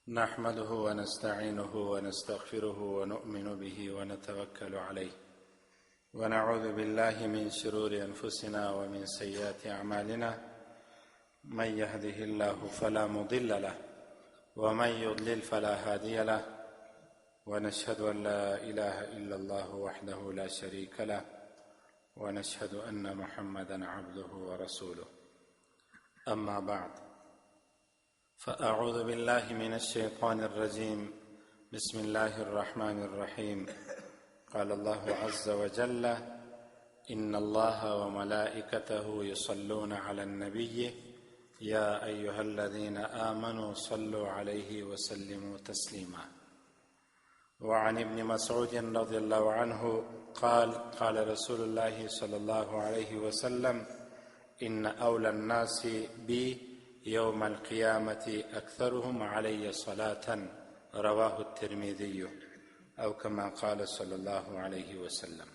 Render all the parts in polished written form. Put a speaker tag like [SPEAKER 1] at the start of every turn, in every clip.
[SPEAKER 1] نحمده ونستعينه ونستغفره ونؤمن به ونتوكل عليه ونعوذ بالله من شرور أنفسنا ومن سيئات أعمالنا من يهده الله فلا مضل له ومن يضلل فلا هادي له ونشهد أن لا إله إلا الله وحده لا شريك له ونشهد أن محمدا عبده ورسوله أما بعد فأعوذ بالله من الشيطان الرجيم بسم الله الرحمن الرحيم قال الله عز وجل إن الله وملائكته يصلون على النبي يا أيها الذين آمنوا صلوا عليه وسلموا تسليما. وعن ابن مسعود رضي الله عنه قال قال رسول الله صلى الله عليه وسلم إن أولى الناس بي يوم القيامة أكثرهم علي صلاة رواه الترمذي أو كما قال صلى الله عليه وسلم.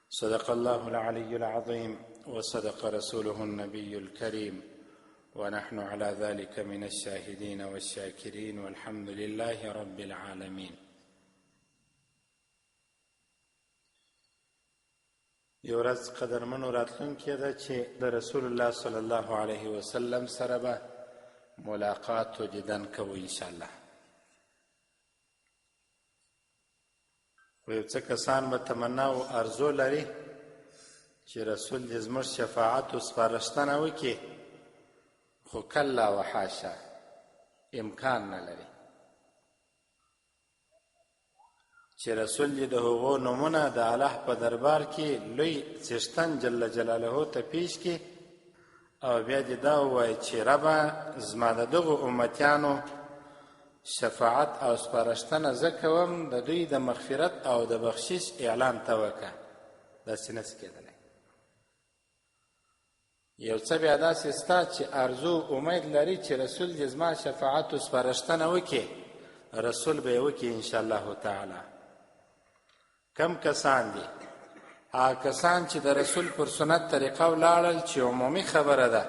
[SPEAKER 1] صدق الله العلي العظيم وصدق رسوله النبي الكريم ونحن على ذلك من الشاهدين والشاكرين والحمد لله رب العالمين. یو ورځ قدرمنو راتلونکې ده چې د رسول الله صلی الله علیه وسلم سره به ملاقات و دیدن کوو انشاءالله. خو یو څه کسان به تمنا او ارزو لري چې رسول دې زموږ شفاعت و سپارښتنه وکړي، خو کلا و حاشا، امکان نه لري چې رسول دې د هغو نومونه د الله په دربار کې لوی څښتن جل جلاله ته پیش کړي او بیا دې دا ووایي چې ربه زما د دغو امتیانو شفاعت او سپارښتنه زه کوم، د دوی د مغفرت او د بخشش اعلان ته وکړه. داسې نشي کېدلی. یو څه بیا داسې ستا چې ارزو امید لري چې رسول دې زما شفاعت و سپارښتنه وکړي، رسول به یې وکړي انشاءالله تعالی. کم کسان دي؟ هغه کسان چې د رسول پر سنت طریقه ولاړل، چې عمومي خبره ده،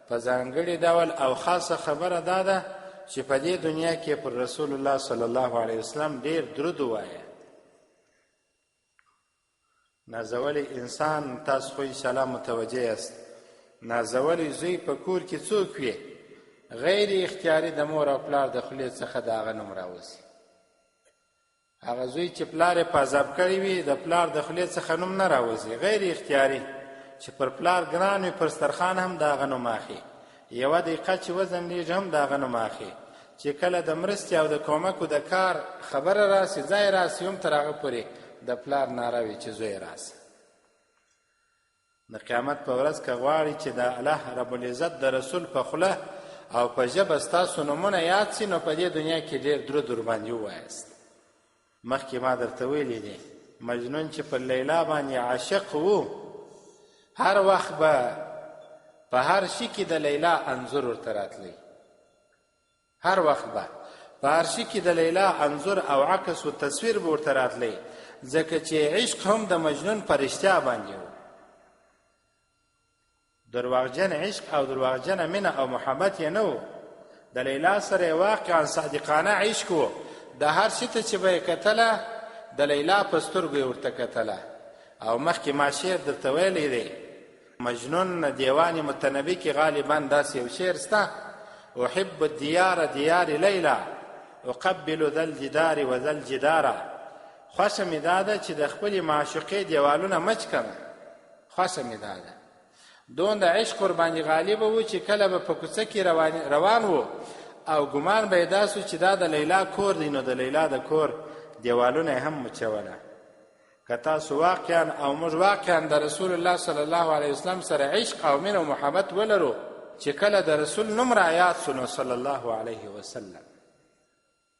[SPEAKER 1] په ځانګړي ډول او خاصه خبره دا ده چې په دې دنیا کې پر رسول الله صلی الله علیه وسلم ډیر درود ووایه. نازولی انسان، تاسو خو انشاءالله متوجه یاست، نازولی زوی په کور کې څوک وي غیر اختیاري د مور او پلار د خولې څخه د هغه نوم راوځي. هغه زوی چې پلار یې په عذاب کړی وي د پلار د خولې څخه نوم نه راوځي، غیر اختیاري چې پر پلار ګران وي پر سترخان هم د هغه نوم اخلي، یوه دقیقه چې وزن لېږي هم د هغه نوم اخلي، چې کله د مرستې او د کومکو د کار خبره راسي ځای راسي هم تر هغه پورې د پلار ناره وي چې زوی راسي. د قیامت په ورځ که غواړي چې د الله رب العزت د رسول په خوله او په ژبه ستاسو نومونه یاد سي، نو په دې دنیا کې ډېر درود ورباندې ووایاست. مخکې ما درته ویلي دي مجنون چې پر لیلا باندې عاشق و، هر وخت به په هر شي کې د لیلا انځور ورته راتلی، هر وخت به په هر شي کې د لیلا انځور او عکس و تصویر به ورته راتلی، ځکه چې عشق هم د مجنون په رښتیا باندې و. درواغجن عشق او درواغجنه مینه او محبت یې نه و، د لیلا سره واقعا صادقانه عشق و. د هر شي ته چې به یې کتله د لیلا په سترګو یې ورته کتله. او مخکې ما شعر درته ویلی دی، مجنون دیوان متنبي کې غالبا داسې یو شعر سته، احب الدیار دیار لیلا اقبل ذا الجدار و ذا الجدار. خوښه مې دا ده چې د خپلې معشوقې دیوالونه مچ کړم، خوښه مې دا ده. دون د عشق ورباندې غالب و چې کله به په کوڅه کې روان و او ګمان به یې داسو چې دا د لیلا کور دی، نو د لیلا د کور دیوالونه هم مچوله. که تاسو واقعا او موږ واقعا د رسول الله صلی الله علیه وسلم سره عشق او مینه او محبت ولرو، چې کله د رسول نوم را یاد سو نو صلی الله علیه وسلم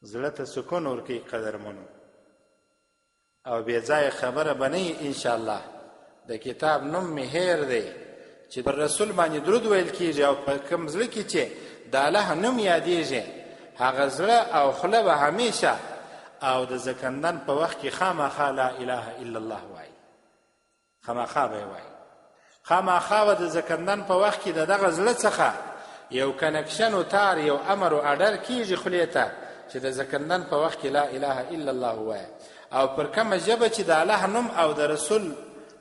[SPEAKER 1] زړه ته سکون ورکوي قدرمنو. او بې ځایه خبره به نه وي انشاءالله. د کتاب نوم مې هیر دی چې پر رسول باندې درود ویل کېږي، او په کوم زړه کې چې د الله نوم یادېږي هغه زړه او خوله به همیشه او د زکندن په وخت کې خامخا لا اله الا الله وایي، خامخا به یې وایي. خامخا به د زکندن په وخت کې د دغه زړه څخه یو کنکشن او تار یو امر او اډر کیږي خلیته چې د زکندن په وخت کې لا اله الا الله وایه او پر کومه ژبه چې د الله نوم او د رسول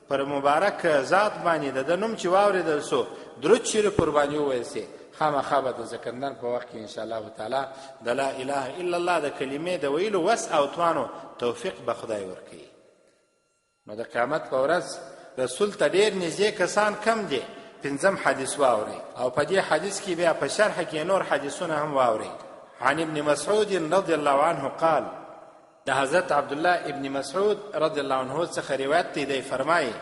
[SPEAKER 1] پر مبارک ذات باندې د نوم چې واورېدل سو درود شریف پر باندې وویل سي خامخا به د زکندن په وخت کې انشاءالله تعالی د لا اله الا الله د کلمې د ویلو وس او توانو توفیق به خدای ورکوي. نو د قیامت په ورځ رسول ته ډېر نږدې کسان کم دي. پنځم حدیث واورئ او په دې حدیث کې بیا په شرح کې نور حدیثونه هم واورئ. عن ابن مسعود رضی الله عنه قال، د حضرت عبدالله ابن مسعود رضی الله عنه څخه روایت دی فرمایي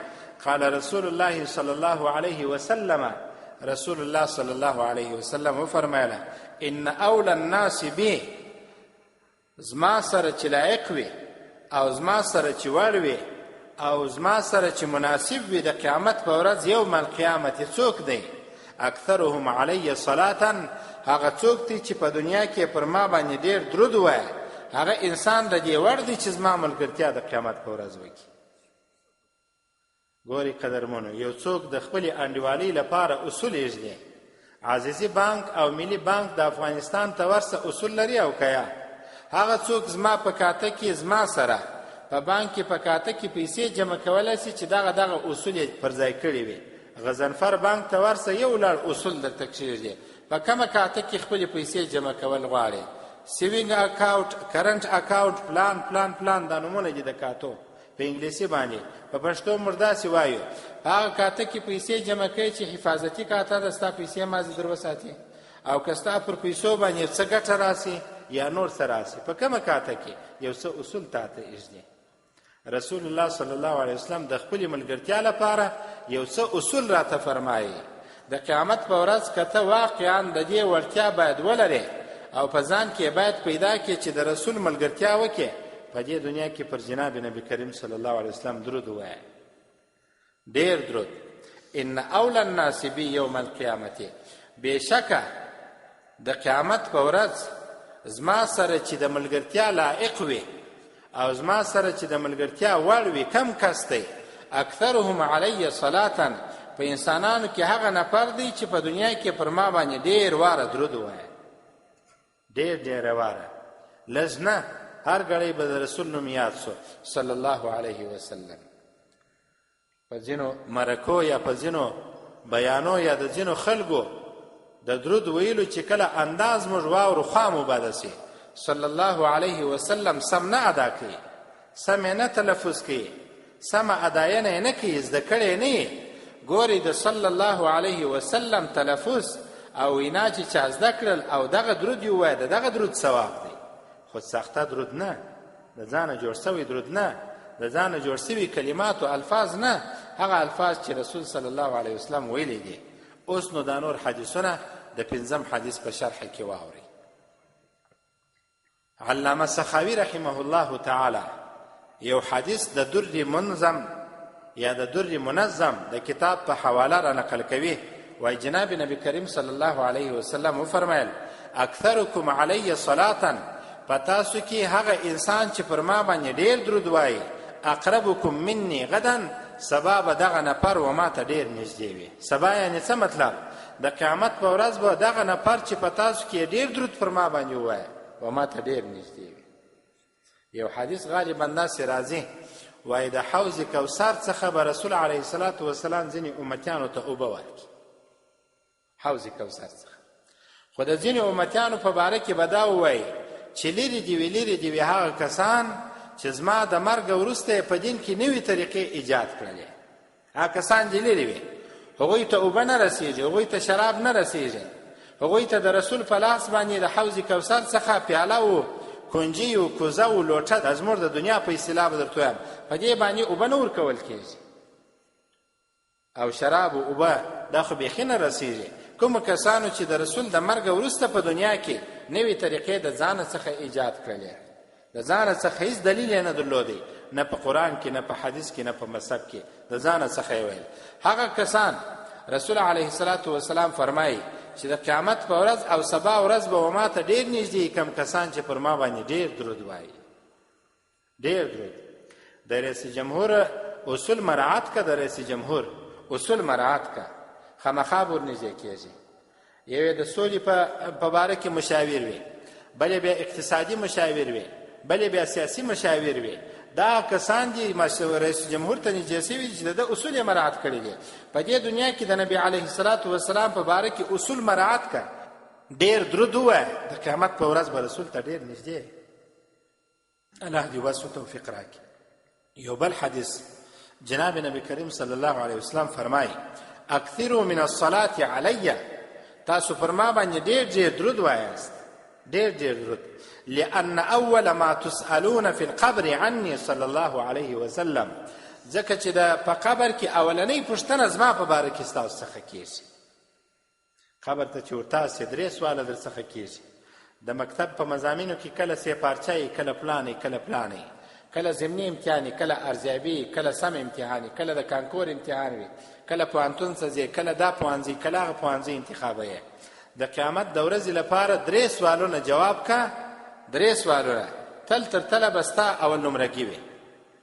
[SPEAKER 1] قال رسول الله صلی الله علیه وسلم، رسول الله صلی الله علیه وسلم وفرمایله ان اول الناس بی، زما سره چې لایق وي او زما سره چې وړ وي او زما سره چې مناسب وي د قیامت په ورځ یوم القیامت څوک دی؟ اکثرهم علی صلاة، هغه څوک دی چې په دنیا کې پر ما باندې ډیر درود وایي، هغه انسان د دې وړ دی چې زما ملګرتیا د قیامت په ورځ وکړي. ګوري قدرمنو، یو څوک د خپلې انډیوالۍ لپاره اصول ایږدي. عزیزي بانک او ملي بانک د افغانستان ته ورسه اصول لري او کیا هغه څوک زما په کاته کې زما سره په بانک کې په کاته کې پیسې جمع کولی شي چې دغه اصول یې پر ځای کړي وي. غضنفر بانک ته ورسه یو لړ اصول درته کښېږدي. په کومه کاته کې خپلې پیسې جمع کول غواړي، سیوینګ اکاونټ، کرنټ اکاونټ، پلان دا نومونه دي د کاتو په انګلیسي باندې. په پښتو موږ داسې وایو هغه کاته کې پیسې جمع کوي چې حفاظتي کاته ده، ستا پیسې مازدیګر وساتي او که ستا پر پیسو باندې څه ګټه راسي یا نور څه راسي. په کومه کاته کې یو څه اصول تاته ایږدي. رسول الله صلی الله علیه وسلم د خپلې ملګرتیا لپاره یو څه اصول راته فرمایي. د قیامت په ورځ که ته واقعا د دې وړتیا باید ولرې او په ځان کې باید پیدا کړې چې د رسول ملګرتیا وکړې، په دې دنیا کې پر جناب نبی کریم صلی الله علیه وسلم درود ووایه، ډیر درود. ان اول الناس بی یوم القیامت، بېشکه د قیامت په ورځ زما سره چې د ملګرتیا لایق وي او زما سره چې د ملګرتیا وړ وي کم کس دی؟ اکثرهم علی صلاة، په انسانانو کې هغه نفر دی چې په دنیا کې پر ما باندې ډیر واره درود وایه، ډیر واره، لږ نه، هر غړی به د رسول نوم یاد سو صلی الله علیه وسلم. په ځینو مرکو یا په ځینو بیانو یا د ځینو خلکو د درود ویلو چې کله انداز موږ واورو خوا مو بده سي، صلی الله علیه وسلم سم نه ادا کوي، سم نه تلفظ کوي، سم اداینه نه کوي، زده کړی نه. ګوري د صلی الله علیه وسلم تلفظ او وینا چې چا زده کړل او دغه درود یې ووایه، دغه درود ثواب دی. خو سخته درود نه، د ځانه جوړ سوی درود نه، د ځانه جوړ سوي کلمات او الفاظ نه، هغه الفاظ چې رسول صلی الله علیه وسلم ویلي دي. اوس نو دا نور حدیثونه د پنځم حدیث په شرح کې واورئ. علامه سخاوي رحمه الله تعالی یو حدیث د در منظم یا د در منظم د کتاب په حواله را نقل کوي. وای جناب نبی کریم صلی الله علیه وسلم وفرمایل اکثرکم علی صلاة، پتاسو کې هغه انسان چې پر ما باندې ډیر درود وایي، اقربکم مني غدا، سبا به دغه نفر و ما ته ډیر نږدې وي. سبا یعنی څه مطلب؟ د قیامت په ورځ به دغه نفر چې پتاسو کې ډیر درود پر ما باندې وایي و ما ته ډیر نږدې وي. یو حدیث غالبا داسې راځي وایي د حوض کوثر څخه به رسول علیه الصلاة والسلام ځینې امتیانو ته اوبه ورکړي، حوض کوثر څخه. خو د ځینې امتیانو په باره کې به دا ووایي چې لرې دي هغه کسان چې زما د مرګ وروسته په دین کې نوې طریقې ایجاد کړلې. هغه کسان دې لرې وي، هغوی ته اوبه نه رسېږي، هغوی ته شراب نه رسېږي، هغوی ته د رسول په لاس باندې د حوض کوثر څخه پیاله و کنجي و کوزه و لوټه د زموږ د دنیا په اصطلاح به درته وایم په دې باندې اوبه نه ورکول کېږي او شراب و اوبه دا خو بیخي نه رسېږي. کومو کسانو چې د رسول د مرګ وروسته په دنیا کې نوې طریقې د ځان څخه ایجاد کړلې، د ځان څخه هیڅ دلیل نه درلودی، نه په قرآن کې، نه په حدیث کې، نه په مذهب کې، د ځان څخه ویل. هغه کسان رسول علیه الصلاة والسلام فرمایي چې د قیامت په ورځ او سبا ورځ به ما ته ډیر نږدې کم کسان چې پر ما باندې ډیر درود وایي، ډیر درود. د رئیس جمهور اصول مراعات کا، د رئیس جمهور اصول مراعات کا، خامخا ورنږدې کېږي. یوې د سولې په باره کې مشاور وي، بلې بیا اقتصادي مشاور وي، بلې بیا سیاسي مشاور وي. دا کسان دي رئیس جمهور ته نږدې شوي چې د اصول یې مراعات کړي دي. په دې دنیا کې د نبي علیه الصلاة والسلام په باره کې اصول مراعات کړه. ډېر درود ووایه، د قیامت په ورځ به رسول ته ډېر نږدې. الله دې واسو توفیق راکړي. یو بل حدیث جناب نبی کریم صلی الله علیه وسلم فرمایي اکثروا من الصلاة علی، تاسو پر ما باندې ډېر ډېر درود وایاست، ډېر ډېر درود. لأن أول ما تسألون في القبر عني صلى الله عليه وسلم، ځکه چې په قبر کې اولنۍ پوښتنه زما په باره کې ستاسو څخه کېږي. قبر ته چې ورتاسې 3 سواله در څخه کېږي. د مکتب په مضامینو کې کله سیپارچی، کله پلانې، کله پلانې، کله ضمني امتحاني، کله ارزیابي، کله سم امتحاني، کله د کانکور امتحان وي، کله پوهنتون ته ځې، کله دا پوهنځي، کله هغه پوهنځي انتخابوي. د قیامت د ورځې لپاره 3 سوالونه جواب کا، 3 سوالونه تل تر تله به ستا اول نمرګي وي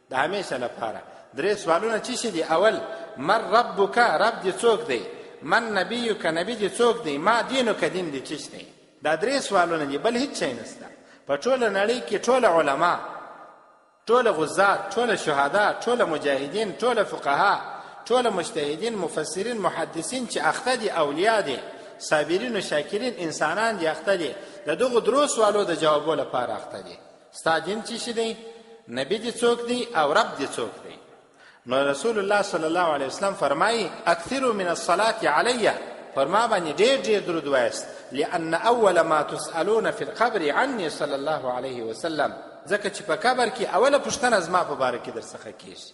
[SPEAKER 1] د همیشه لپاره. 3 سوالونه چې شي دي، اول من ربک، رب دې څوک دی؟ من نبیک، نبی دې څوک دی؟ ما دینک، دین دې څه دی؟ دا 3 سوالونه دي، بل هیڅ شی نشته. په ټوله نړۍ کې ټوله علما، ټوله غزات، ټوله شهدا، ټوله مجاهدین، ټوله فقها، ټوله مجتهدین، مفسرین، محدثین چې اخته دي، اولیاء دي، صابرین و شاکرین انسانان دي، اخته دي د دغه 3 سوالو د جوابو لپاره اخته دي. ستا دین څه شی دی؟ نبی دې څوک دی او رب دې څوک دی؟ نو رسول الله صلی الله علیه وسلم فرمایي اکثروا من الصلاة علی، پر ما باندې ډېر ډېر درود وایاست. لأن اول ما تسألون في القبر عني صلی الله علیه وسلم، ځکه چې په قبر کې اوله پوښتنه زما په باره کې در څخه کېږي.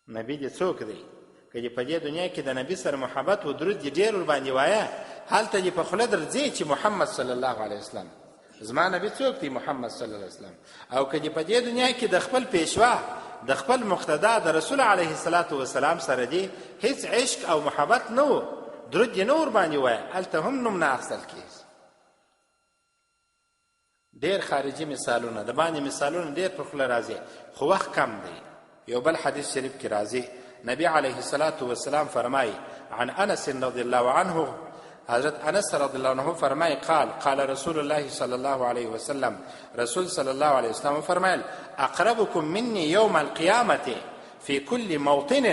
[SPEAKER 1] نبی دې څوک دی؟ که په دې دنیا کې د نبی سره محبت و درود دې ډېر ورباندې وایه، هلته دې په خوله درځي چې محمد صلی الله علیه وسلم زما نبی څوک دی؟ محمد صلی الله علیه وسلم. او که دې په دې دنیا کې د خپل پیشوا، د خپل مقتدا، د رسول علیه الصلاة والسلام سره دی هیڅ عشق او محبت نه و، درود دې نه ورباندې وایه، هلته هم نوم نه اخیستل کېږي. ډېر خارجي مثالونه د باندې مثالونه ډېر پر خوله راځي، خو وخت کم دی. یو بل حدیث شریف کې راځي نبی علیه الصلاة والسلام فرمایي عن انس رضی الله عنه، حضرت انس رضی الله عنه فرمایي قال رسول الله صلی الله علیه وسلم، رسول صلی الله علیه وسلم فرمایل اقربکم مني یوم القیامة فی کل موطن،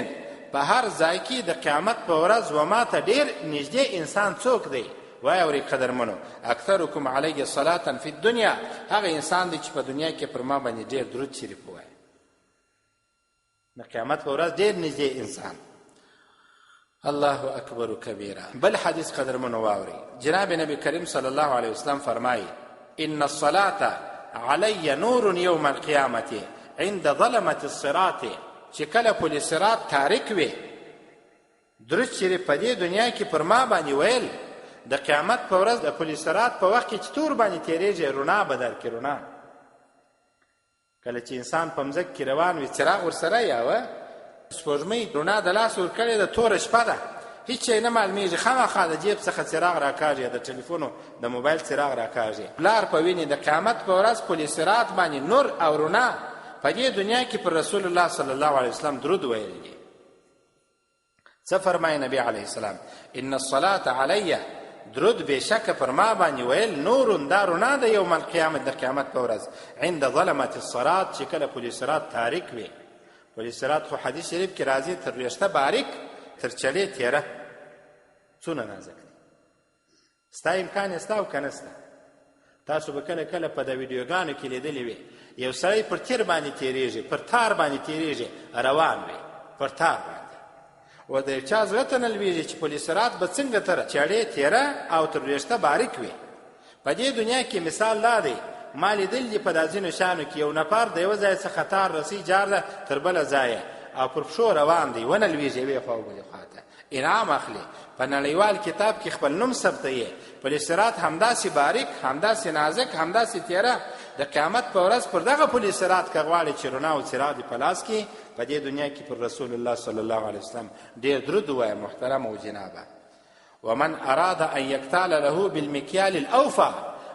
[SPEAKER 1] په هر ځای کې د قیامت په ورځ و ما ته ډېر نږدې انسان څوک دی؟ وای اوري قدرمنو، اکثرکم علی صلاة فی الدنیا، هغه انسان دی چې په دنیا کې پر ما باندې ډېر درود شریف وایي. د قیامت په ورځ ډېر نږدې انسان. الله اکبر کبیره. بل حدیث قدرمنو واوري، جناب نبی کریم صلی الله علیه وسلم فرمایي ان الصلاة علی نور یوم القیامة عند ظلمة الصراط، چې کله پل صراط تاریک وي، درود شریف په دې دنیا کې پر ما باندې ویل، د قیامت په ورځ د پل صراط په وخت کې چې تور باندې تیریږي، رڼا به درکړي، رڼا. کله چې انسان په مځکه کې روان وي، څراغ ورسره یاوه، سپوږمۍ رڼا د لاس ورکړې ده، توره شپه ده، هیڅ شی نه معلومیږي، خامخا د جیب څخه څراغ راکاږي، د ټلیفون د موبایل څراغ راکاږي. پلار په ویني د قیامت په ورځ پل صراط باندې نور او رڼا. په دې دنیا کې پر رسول الله صلی الله علیه وسلم درود ویل دي. څه فرمایي نبی علیه السلام؟ ان الصلاة علی، درود بشک پر ما باندې ویل، نور دا رڼا ده یوم القیامت، د قیامت په ورځ، عند ظلمة الصراط، چې کله پل صراط تاریک وي. پل صراط خو حدیث شریف کې راځي تر ریشته باریک، تر چلې تیره، څونه نازک دی. ستا امکان ستا او که نسته. تاسو به کله کله په د ویډیوګانو کې لیدلې وي، یو سړی پر تیر باندې تیریږي، پر تار باندې تیریږي، روان وي پر تار باندې، و د چا زړه ته نه لویږي چې پل صراط به څنګه تر چړې تیره او تر ریشته باریک وي. په دې دنیا کې مثال دا دی، ما لیدل دي په دا ځینو شیانو کې یو نفر د یوه ځای څخه تار رسي جار ده تر بله ځایه، او پر پښو روان دی، ونه لویږي یوې خوا او بلې خواته، انعام اخلي، په نړیوال کتاب کې خپل نوم ثبتوي. پل صراط همداسې باریک، همداسې نازک، همداسې تیره. د قیامت په ورځ پر دغه پل صراط که غواړې چې رڼا او څراغ دې په لاس کې، په دې دنیا کې پر رسول الله صلی الله علیه وسلم ډېر درود ووایه محترم او جنابه. ومن اراد ان یکتال له بالمکیال الاوفى،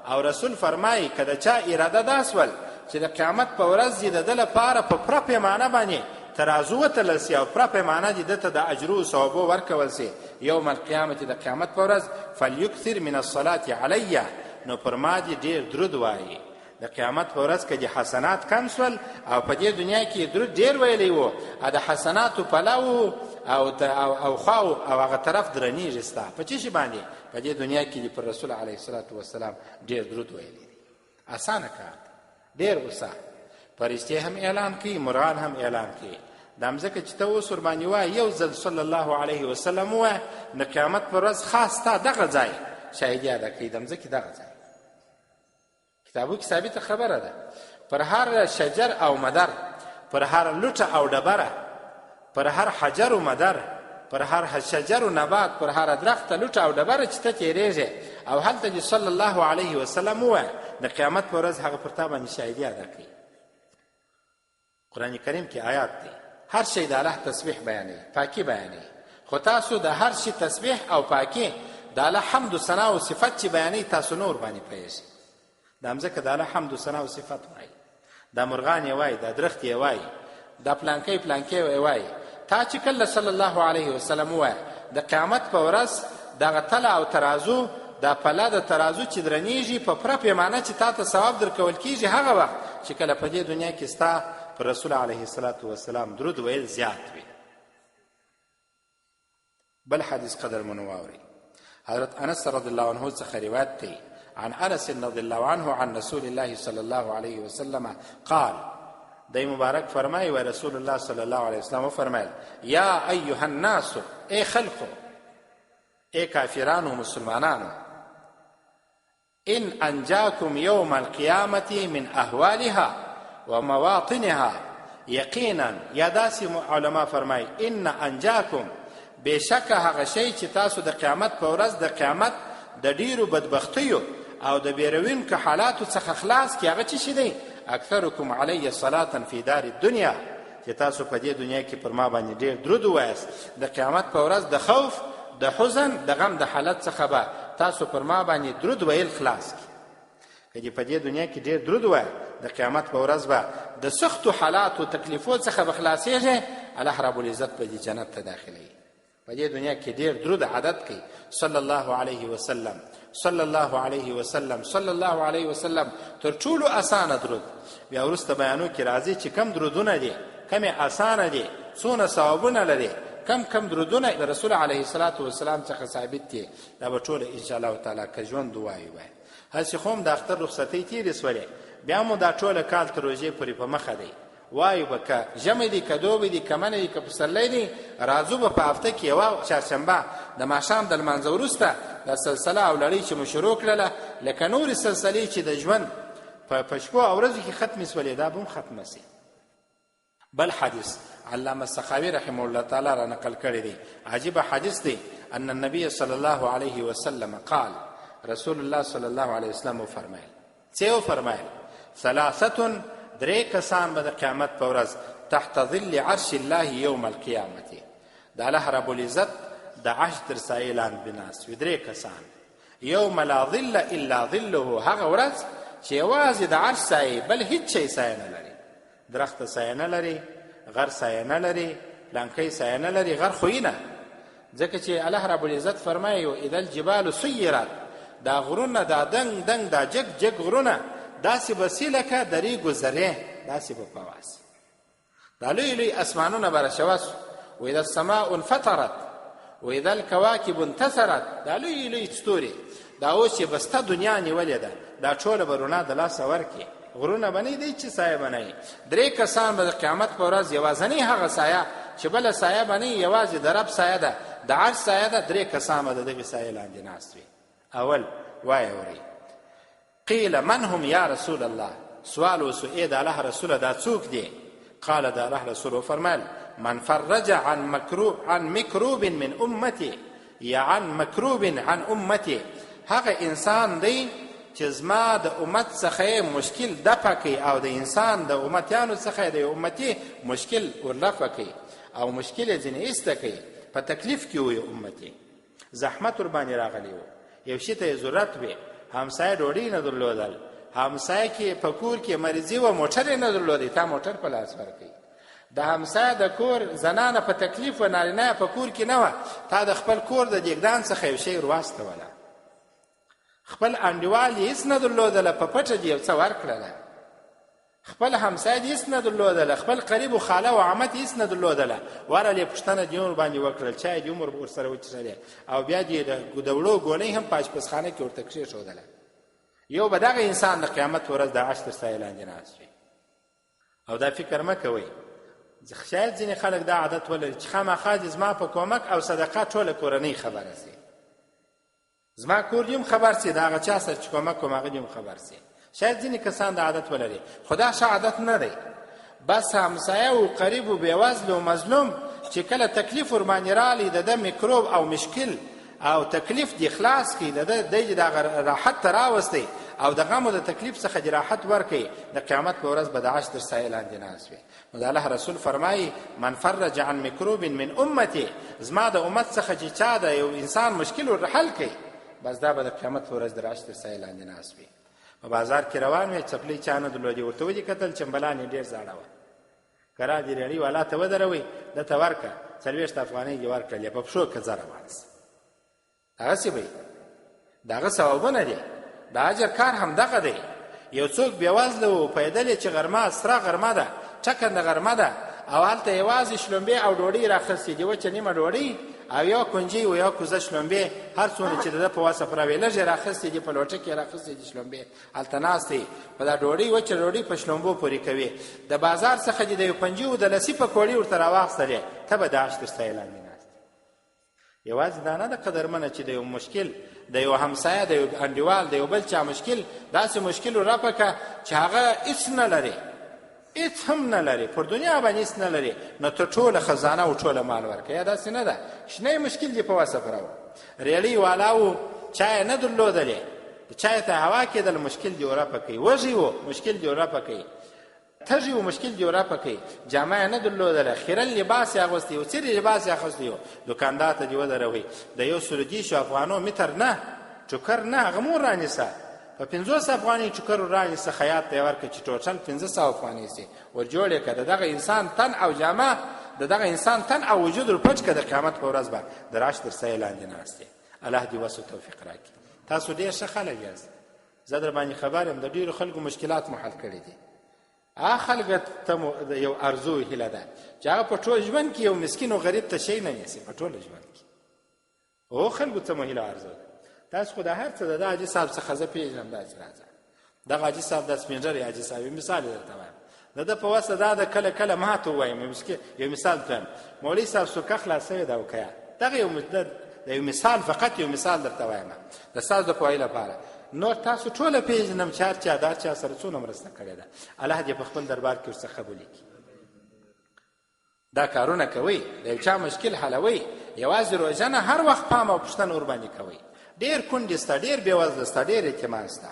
[SPEAKER 1] او رسول فرمایي که د چا اراده دا سول چې د قیامت په ورځ د ده لپاره په پوره پیمانه باندې ترازو وتلل سي، او پوره پیمانه دې ده ته د اجرو او ثوابو ورکول سي یوم القیامت، د قیامت په ورځ، فلیکثر من الصلاة علی، نو پر ما دې ډېر درود وایي. د قیامت په ورځ کې د حسنات کم سول او په دې دنیا کې درود ډېر ویلی وو، د حسناتو پلو او خواو او هغه طرف درنیږي ستا په څه شي باندې؟ په دې دنیا کې پر رسول علیه الصلاة والسلام ډېر درود ویلی. اسانه کار ډېر اوسه. فرشتې هم اعلان کوي، مرغان هم اعلان کوي. دا مځکه چې ته اوس ورباندې وایه یو ځل صلی الله علیه وسلم ووایه، د قیامت پر ورځ خاص ستا دغه ځای شاهدي ادا کوي، د مځکې دغه ځای. کتابو کې ثابته خبره ده، پر هر شجر او مدر، پر هر لوټه او ډبره، پر هر حجر و مدر، پر هر شجر و نبات، پر هر درخت لوټه او ډبره چې ته تېرېږې او هلته دې صلی الله علیه وسلم ووایه، د قیامت په ورځ هغه پر تا باندې شاهدي ادا کوي. قرآن کریم کې آیات دی، هر شی د الله تسبیح بیانوي، پاکي بیانوي. خو تاسو د هر شي تسبیح او پاکي د الله حمد و ثنا او صفت چې بیانوي تاسو نور باندې پوهېږئ. دا مځکه د الله حمد و ثنا او صفت وایي، دا مرغان یې وایي، دا درخت یې وایي، دا پلانکی پلانکی یې وایي. تا چې کله صلی الله علیه وسلم ووایه د قیامت په ورځ دغه تله او ترازو، دا پله د ترازو چې درنیږي په پوره پیمانه چې تا ته ثواب درکول کېږي، هغه وخت چې کله په دې دنیا کې ستا پر رسول علیه الصلاة والسلام درود ویل زیات وي. بل حدیث قدر منواوري، حضرت انس رضی الله عنه څخه روایت دی عن انس رضی الله عنه عن رسول الله صلی الله علیه وسلم قال، دی مبارک فرمایي و رسول الله صلی الله علیه وسلم فرمایل یا ایها الناس، ای خلقو، ای کافرانو مسلمانانو، ان انجاکم یوم القیامة من احوالها و مواطنها، یقینا یا داسې علما فرمایي ان انجاکم، بېشکه هغه شی چې تاسو د قیامت په ورځ د قیامت د ډیرو بدبختیو او د بیروونکو حالاتو څخه خلاص کړي، هغه څه شی دی؟ اکثرکم علی صلاة فی دار الدنیا، چې تاسو په دې دنیا کې پر ما باندې ډېر درود ووایاست، د قیامت په ورځ د خوف، د حزن، د غم د حالت څخه به تاسو پر ما باندې درود ویل خلاص کړي. که دې په دې دنیا کې ډېر درود ووایه، د قیامت په ورځ به د سختو حالاتو تکلیفو څخه به خلاصېږې، الله رب العزت به دې جنت ته داخلوي. په دې دنیا کې ډېر درود عادت کوي، صلی الله علیه وسلم، صلی الله علیه وسلم، صلی الله علیه وسلم تر ټولو اسانه درود. بیا وروسته بیانو کې راځي چې کم درودونه دي، کمې اسانه دي، څونه ثوابونه لري، کم درودونه د رسول علیه الصلاة والسلام څخه ثابت دي. دا به ټوله انشاءالله تعالی که ژوند ووایو. هسې خو هم د اختر رخصتۍ تېرې سولې، بیا مو دا ټوله کال تر روژې پورې په مخه دی. وایو به که ژمی دی، که دوبی دی، که منی دی، که پسرلی دی، راځو به په هفته کې یوه چهارشنبه د ماښام د لمانځه وروسته دا سلسله او لړۍ چې مو شروع کړله، لکه نورې سلسلې چې د ژوند په شپو او ورځو کې ختمې سولې، دا به هم ختمه سي. بل حدیث علامه سخاوي رحمه الله تعالی را نقل کړی دی، عجیب حدیث دی. ان النبي صلی الله علیه وسلم قال، رسول الله صلی الله علیه وسلم فرمایل، څه فرمایل؟ ثلاثه، درې کسان به د قیامت په ورځ تحت ظل عرش الله یوم القیامة، د الله رب العزت د عرش تر سایې لاندې ناست وي. درې کسان، یوم لا ظل الا ظله، هغه ورځ چې یوازې د عرش سایې، بل هیڅ شی سایه نه لري. درخت سایه نه لري، غر سایه نه لري، لنکی سایه نه لري، غر خو نه، ځکه چې الله رب العزت فرمایي اذا الجبال سیرت، دا غرونه، دا دنګ دنګ، دا جګ جګ غرونه داسې به سي لکه د ریګو ذرې، داسې به پواسي. دا لوی لوی اسمانونه به راشوه سو، واذا السماء انفطرت واذا الکواکب انتثرت، دا لوی لوی ستوري، دا اوس چې بسته دنیا نیولې ده، دا ټوله به رڼا د لاسه ورکړي، غرونه به نه دی چې سایه به نه وي. درې کسان به د قیامت په ورځ یوازنۍ هغه سایه چې بله سایه به نه وي، یوازې د رب سایه ده، د عرش سایه ده، درې کسان به د دغې سایې لاندې ناست وي. اول وایه ورئ، قیل من هم یا رسول الله، سوال وسو ای د الله رسوله دا څوک دی؟ قال د الله رسول فرمایل من فرج عن مکروب من امتی، یا عن مکروب عن امتی، هغه انسان دی چې زما د امت څخه مشکل دفع کوي، او د انسان د امتیانو څخه د امتی مشکل ورلفه کوي، او مشکل یې ځینې ایسته کوي، په تکلیف کې وي امتی، زحمت ورباندې راغلی و، یو شي ته یې ضرورت وي، همسایه ډوډۍ نه درلودل، همسایه کې په کور کې مریضي و، موټر یې نه درلودی، تا موټر په لاس ورکوي. د همسایه د کور زنانه په تکلیف و، نارینه په کور کې نه وه، تا د خپل کور د دیګدان څخه یو شی ورواستوله. خپل انډیوال یې هېڅ نه درلودله، په پټه دې یو څه ورکړله. خپل همسایه دې هېڅ نه درلودله، خپل قریب و خاله او عمت هېڅ نه درلودله. ورله یې پوښتنه دې ور باندې وکړل، چای دې عمر ورسره وڅښلې، او بیا دې د وړو ګولۍ هم په اشپزخانه کې ورته کښېښودله. یو به دغه انسان د قیامت په ورځ د عرش تر سایې لاندې ناست وي. او دا فکر مه کوئ، شاید ځینې خلک دا عادت ولري چې خامخا دې زما په کومک او صدقه ټوله کورنۍ خبره سي، زما کور دې هم خبر سي، د هغه چا سره چې کومک کوم هغه دې هم خبر سي. شاید ځینې کسان دا عادت ولري، خو دا ښه عادت نه دی. بس همسایه او قریب و بېوزل و مظلوم چې کله تکلیف ورباندې رالی، د ده میکروب او مشکل او تکلیف دې خلاص کړي، د ده دی د هغه راحت ته راوستی او د غم او د تکلیف څخه دې راحت ورکړي، د قیامت په ورځ به د عرش تر سایې لاندې ناست وي. نو د الله رسول فرمایي من فرج عن میکروب من امتي، زما د امت څخه چې چا د یو انسان مشکل ور حل کړي، بس دا به د قیامت په ورځ د عرش تر سایې لاندې ناست وي. په بازار کې روان وي، څپلۍ چا نه درلودې، ورته ودې کتل چمبلان یې ډېر زاړه وه، کرا دې ریړۍ والا ته ودروئ، ده ته ورکړه، 40 افغانۍ دې ورکړلې، په پښو که زره واخیسته. هغسې به د هغه ثوابونه دي، د اجر کار هم دغه دی. یو څوک بېوزله و، پیدل یې چې غرمه سره غرمه ده، ټکنده غرمه ده، او هلته یوازې شلومبې او ډوډۍ راخیستې دي، وچه نیمه ډوډۍ او یو کنجۍ و یو کوزه شلومبې، هر څونه چې د ده په وسه پوره وې، لږ یې راخیستې دي، په لوټه کې یې راخیستې دي شلومبې، هلته ناست دی په دا ډوډۍ وچه ډوډۍ په شلومبو پورې کوي. د بازار څخه دې د یو پنجي و د لسي پکوړې ورته راواخیستلې، ته به د عرش تر سایې لاندې ناست. یوازې دا نه ده قدرمنه چې د یو مشکل، د یو همسایه، د یو انډیوال، د یو بل چا مشکل، داسې مشکل ورپه که چې هغه هېڅ نه لري، هېڅ هم نه لري، پر دنیا باندې هېڅ نه لري، نو ته ټوله خزانه او ټوله مال ورکړه. یا داسې نه ده شنی مشکل دې په وسه پوره وه، ریړۍ والا و، چای نه درلودلې، چای ته هوا کېدل، مشکل دې ورپه کوي، وږي و، مشکل دې ورپه کوي، تږي و، مشکل دې ورپه کوي، جامه یې نه درلودله، خیرن لباس یې اغوستی و، څیرې لباس یې اخیستی و، دوکاندار ته دې ودروئ، د 130 افغانو متر نه چوکر نه، هغه مو رانیسه، په 500 افغانۍ چوکر رانیسه، خیاط ته یې ورکړه چې ټوټل 1500 افغانۍ سي، ور جوړ یې کړه، د دغه انسان تن او جامه، د دغه انسان تن او وجود ور پټ کړه، د قیامت په ورځ به د عرش تر سایې لاندې ناست دی. الله دې وس او توفیق راکړي. تاسو ډېر ښه خلک یاست، زه در باندې خبر یم، د ډېرو خلکو مشکلات مو حل کړي دي. هغه خلکو ته یو ارزو هیله ده چې هغه په ټول ژوند کې یو مسکین او غریب ته شی نه نیسي، په ټول ژوند کې او خلکو ته مو هیله ارزو ده. تاسو خو د هر څه د حاجي صاحب څخه زه پېژنم، داسې راځه، دغه حاجي صاحب د سپین ږیري حاجي صاحب مثال یې درته وایم، د ده په وسه دا د کله کله ماته ووایم، یو مثال درته مولوي صاحب سوکه خلاصوې ده وکیه، دغه یو مثال، فقط یو مثال درته وایم د ستاسو د پوهې لپاره. نور تاسو ټوله پېژنم چې هر چا دا چا سره څونه مرسته کړې ده، الله دې په خپل دربار کې ورڅخه قبولې کړي. دا کارونه کوئ، د یو چا مشکل حلوئ، یوازې روژه نه، هر وخت پام او پوښتنه ورباندې کوئ. ډېر کونډې سته، ډېر بېوزله سته، ډېر یتیمان سته.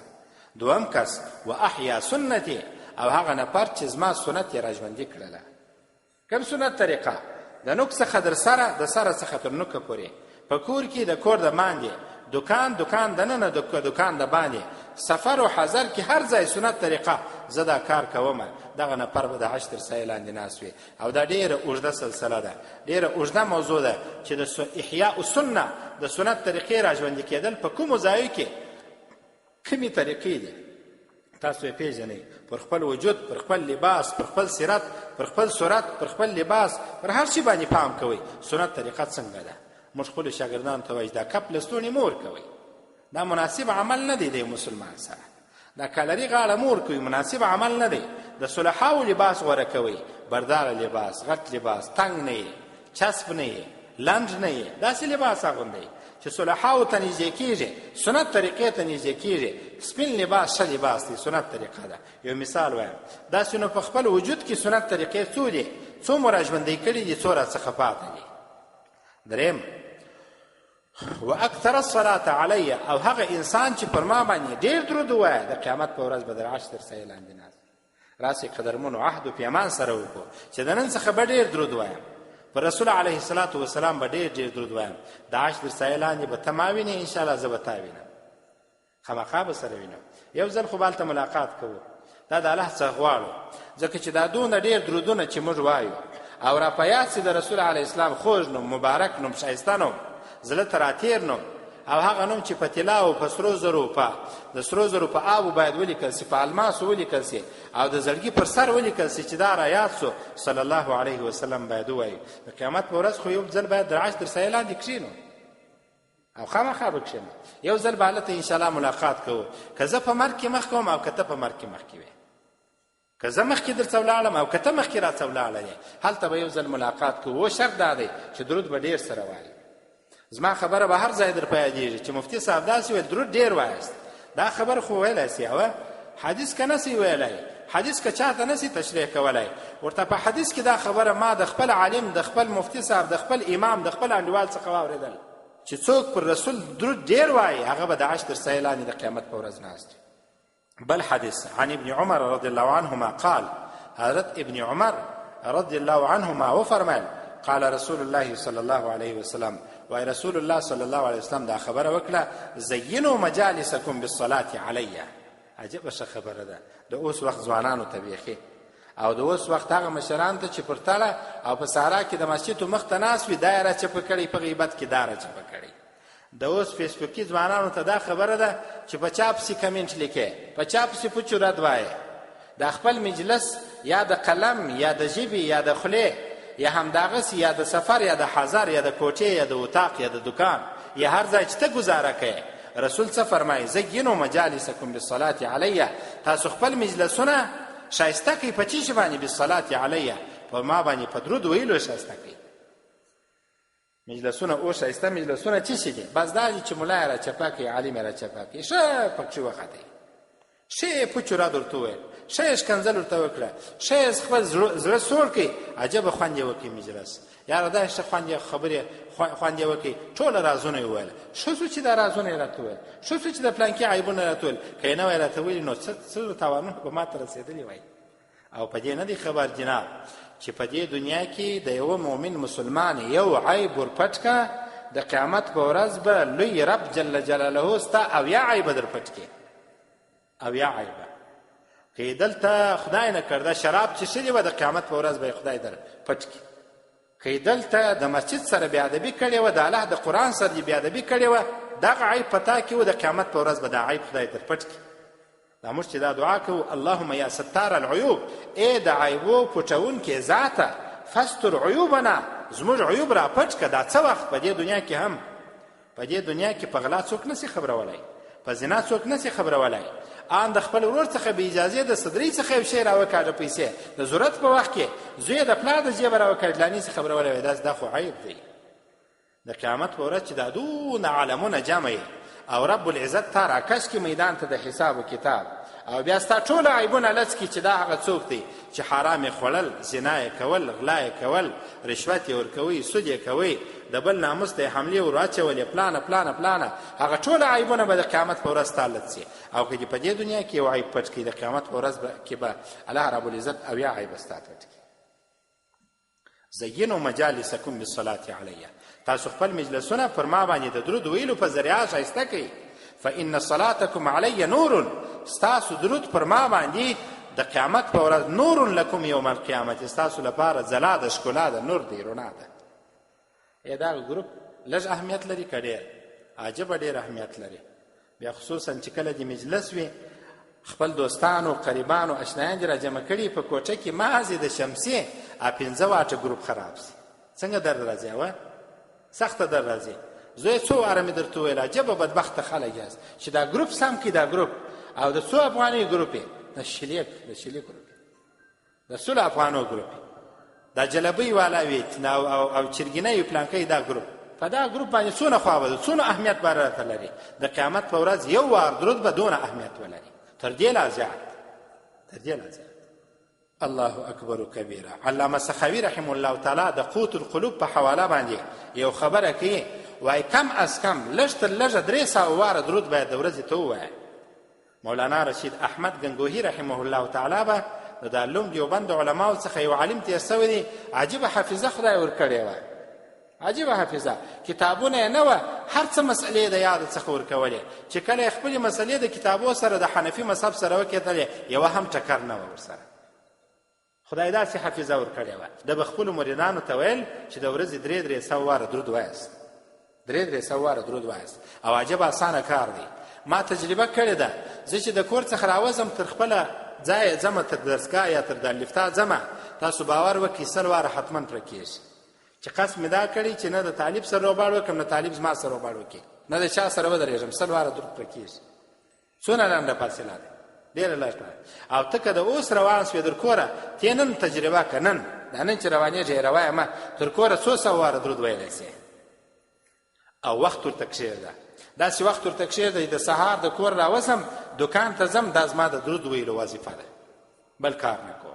[SPEAKER 1] دویم کس و احیا سنتي، او هغه نفر چې زما سنت یې راژوندي کړله. کوم سنت؟ طریقه د نوک څخه در سره، د سره څخه تر نوکه پورې، په کور کې د کور د باندې، دکان دننه، دکان د باندې، سفر او حضر کې هر ځای سنت طریقه زه دا کار کوم، دغه نفر به د عرش تر سایې لاندې ناست وي. او دا ډېره اوږده سلسله ده، ډېره اوږده موضوع ده چې د احیاء السنه، د سنت طریقې راژوندي کېدل په کومو ځایو کې کومې طریقې دي تاسو یې پېژنئ، پر خپل وجود، پر خپل لباس، پر خپل سیرت، پر خپل صورت، پر خپل لباس، پر هر شي باندې پام کوئ. سنت طریقه څنګه ده؟ موږ خپلو شاګردانو ته وایي دا کپ لستوڼې مه ورکوئ، دا مناسب عمل نه دی د مسلمان سره، دا کالري غاړه مه ورکوئ، مناسب عمل نه دی. د صلحاو لباس غوره کوئ، برداره لباس، غټ لباس، تنګ نه یې، چسب نه یې، لنډ نه یې، داسې لباس اغوندئ چې صلحاو ته نږدې کېږي، سنت طریقې ته نږدې کېږي. سپین لباس ښه لباس دی، سنت طریقه ده. یو مثال وایم، داسې نو په خپل وجود کې سنت طریقې څو دي، څو مو راژوندی کړي دي، څو راڅخه پاته دي. دریم و اکثر الصلاة علی، او هغه انسان چې پر ما باندې ډېر درود ووایه، د قیامت په ورځ به د عرش تر سایې لاندې ناست. راسې قدرمنو عهد و پیمان سره وکړو چې د نن څخه به ډېر درود وایم، پر رسول علیه الصلاة والسلام به ډېر درود وایم، د عرش تر سایې لاندې به ته ما وینې، انشاءالله زه به تا وینم، خامخا به سره وینم. یو ځل خو به هلته ملاقات کوو، دا د الله څخه غواړو، ځکه چې دا دونه ډېر درودونه چې موږ وایو او را په یاد سي د رسول علیه السلام خوږ نوم، مبارک نوم، ښایسته نوم، زړه ته راتېر نوم، او هغه نوم چې په طلا او په سرو زرو د سرو زرو په آبو باید ولیکل سي، په الماسو ولیکل سي او د زړګي پر سر ولیکل سي چې دا رایات سو صلی الله علیه وسلم باید وایي. د قیامت په ورځ خو یو ځل باید د عرش تر سایې لاندې کښېنو او خامخا به کښېنو، یو ځل به هلته انشاءالله ملاقات کوو. که زه په مرګ کې مخ کوم او که ته په مرګ کې مخ کې وې، که زه مخکې درته ولاړم او که ته مخکې راته ولاړه یې، هلته به یو ځل ملاقات کوو. و شرط دا دی چې درود به ډېر سره وایي. زما خبره به هر ځای در په یادېږي چې مفتي صاحب داسې ویل درود ډېر وایاست. دا خبر خو ویلی سي، او حدیث که نسی ویلی، حدیث که چاته نسی تشریح کولی، ورته په حدیث کې دا خبره ما د خپل عالم، د خپل مفتي صاحب، د خپل امام، د خپل انډیوال څخه واورېدل چې څوک پر رسول درود ډېر وایي هغه به د عرش تر سایې لاندې د قیامت په ورځ ناست. بل حدیث عن ابن عمر رضی الله عنهما قال، حضرت ابن عمر رضی الله عنهما وفرمایل قال رسول الله صلی الله علیه وسلم، وای رسول الله صلی الله علیه وسلم دا خبره وکړه، زینوا مجالسکم بالصلاة علیه. عجبه ښه خبره ده د اوس وخت ځوانانو ته بیخي، او د اوس وخت هغه مشران ته چې پر تړه او په سارا کې د مسجدو مخ ته ناست وي، دا یې راچپه کړی، په غیبت کې دا راچپه کړی. د اوس فیسبوکي ځوانانو ته دا خبره ده چې په چا پسې کمنټ لیکې، په چا پسې پوچو رد وایې، د خپل مجلس یا د قلم یا د ژبې یا د خولې یا همدغسې یا د سفر یا د حضر یا د کوټې یا د اتاق یا د دکان یا هر ځای چې ته ګزاره کوې. رسول څه فرمایي؟ زینوا مجالسکم بالصلاة علیه. تاسو خپل مجلسونه ښایسته کوئ په چی شي باندې؟ بالصلاة علیه، په ما باندې په درود ویلو ښایسته کوئ. مجلسونه او ښایسته مجلسونه چی شي دي؟ بس دا دي چې ملا یې راچپه کوي، عالم یې راچپه کوي، ښه پکښې وختئ، ښه یې پوچو رد ورته وویل، ښه یې ښکنځل ورته وکړه، ښه یې خپل زړه سوړ کړي، عجبه خوند یې وکړي مجلس. یاره دا ښه خوند یې خبرې خوند یې وکړي، ټوله رازونه یې وویل، ښه شو چې دا رازونه یې راته وویل، ښه شو چې د پلانکي عیبونه راته وویل، که یې نه وای راته ویلي نو څه تاوانونه به ما ته رسېدلي وای. او په دې نه دی خبر جناب چې په دې دنیا کې د یوه مؤمن مسلمان یو عیب ورپټ که، د قیامت په ورځ به لوی رب جل جلاله ستا اویا عیبه در پټ کړي، اویا عیبه. که دلته خدای نه کرده شراب څښلي وه، د قیامت په ورځ به خدای در پټ کړي. که دلته د مسجد سره بېادبي کړې وه، د الله د قرآن سره دې بېادبي کړې وه، دغه عیب په تا کې و، د قیامت په ورځ به دا عیب خدای در پټ کړي. دا موږ چې دا دعا کوو، اللهم یا ستار العیوب، ای د عیبو پټونکې ذاته، فستر عیوبنا، زموږ عیوب را پټ که. دا څه وخت په دې دنیا کې هم، په دې دنیا کې په غلا څوک نسي خبرولای، په زنا څوک نسي خبرولای، ان د خپل ورور څخه بې اجازې د صدرۍ څخه یو شی راوکاږه پیسې، د ضرورت په وخت کې زوی د پلار د جیبه راوکاږه لا نسي خبرولای وای. دا خو عیب دی. د قیامت په ورځ چې دا دونه عالمونه جمع او رب العزت تا راکش کړي میدان ته د حساب و کتاب، او بیا ستا ټوله عیبونه لڅ کړي چې دا هغه څوک دی چې حرام یې خوړل، زنا یې کول، غلا یې کول، رشوت یې ورکوي، سود یې کوي، د بل ناموس ته یې حملې ور واچولې، پلانه پلانه پلانه، هغه ټوله عیبونه به د قیامت په ورځ ستا لڅ شي. او که دې په دې دنیا کې یو عیب پټ کړي، د قیامت په ورځ کې به الله رب العزت اویا عیبه ستا پټ کړي. زینوا مجالسکم بالصلاة علیه. تاسو خپل مجلسونه پر ما باندې د درود ویلو په ذریعه ښایسته کړئ. فإن صلاتکم علی نور، ستاسو درود پر ما باندې د قیامت په ورځ نور لکم یوم القیامت، ستاسو لپاره ځلا د ښکلا ده، نور دی، رڼا ده. دا ګروپ لږ اهمیت لري که ډېر؟ عجبه ډېر اهمیت لري. بیا خصوصا چې کله د مجلس وي، خپل دوستانو قریبانو اشنایان دې را جمع کړي په کوټه کې، محضې د شمسې 15 واټه ګروپ خراب شي، څنګه درد راځي؟ اوه سخته درد راځي. زه څو واره مې درته وویل عجبه بدبخته خلک یاست چې دا ګروپ سم کړي، دا ګروپ او د څو افغانیو ګروپ یې، د شلیک ګروپ، د سلو افغانو ګروپ، دا جلبۍ والا وي او چرګینۍ پلانکۍ، دا ګروپ، په دا ګروپ باندې څونه خوابه ده، څونه اهمیت به راته لري. د قیامت په ورځ یو وار درود به دونه اهمیت ولري، تر دې لا زیات، تر دې لا زیات. الله اکبر کبیره. علامه سخاوي رحمه الله تعالی د قوت القلوب په حواله باندې یو خبره کوي، وای کم از کم لږ تر لږه 300 واره درود باید د ورځې ته ووایې. مولانا رشید احمد گنگوهی رحمه الله تعالی به د دارالعلوم دیوبند علماو څخه یو عالم تېر سوی دی، عجیبه حافظه خدای ورکړې وه، عجیبه حافظه، کتابونه یې نه وه، هر څه مسئلې د یاد څخه ورکولې، چې کله یې خپلې مسئلې د کتابو سره د حنفي مذهب سره وکتلې، یوه هم ټکر نه وه ورسره. خدای داسې حافظه ورکړې وه. د به خپلو مریدانو ته ویل چې د ورځې 300 واره درود وایاست، درې سواره درود وایست او عجب اسانه کار دی. ما تجربه کړې ده، زه چې د کور څخه راوځم تر خپله ځای ځمه، تر درسګاه یا تر د لفتا ځمه، تاسو باور وکړئ 100 واره حتما پرې کېږي. چې قسم مې دا کړی چې نه د طالب سره روباړ وکړم، نه طالب زما سره روباړ وکړي، نه د چا سره ودرېږم، 100 واره درود پرې کېږي. څونه لنډه فاصله ده، ډېره لږه. او ته که د اوس روان سوې در کوره، ته نن تجربه که نن دا نن چې روانېږې روایه تر کوره 100 واره درود ویلی سې او وخت ورته کښېږده. داسې وخت ورته کښېږده چې د سهار د کور راوځم دکان ته ځم، دا زما د درود ویلو وظیفه ده، بل کار نه کوم.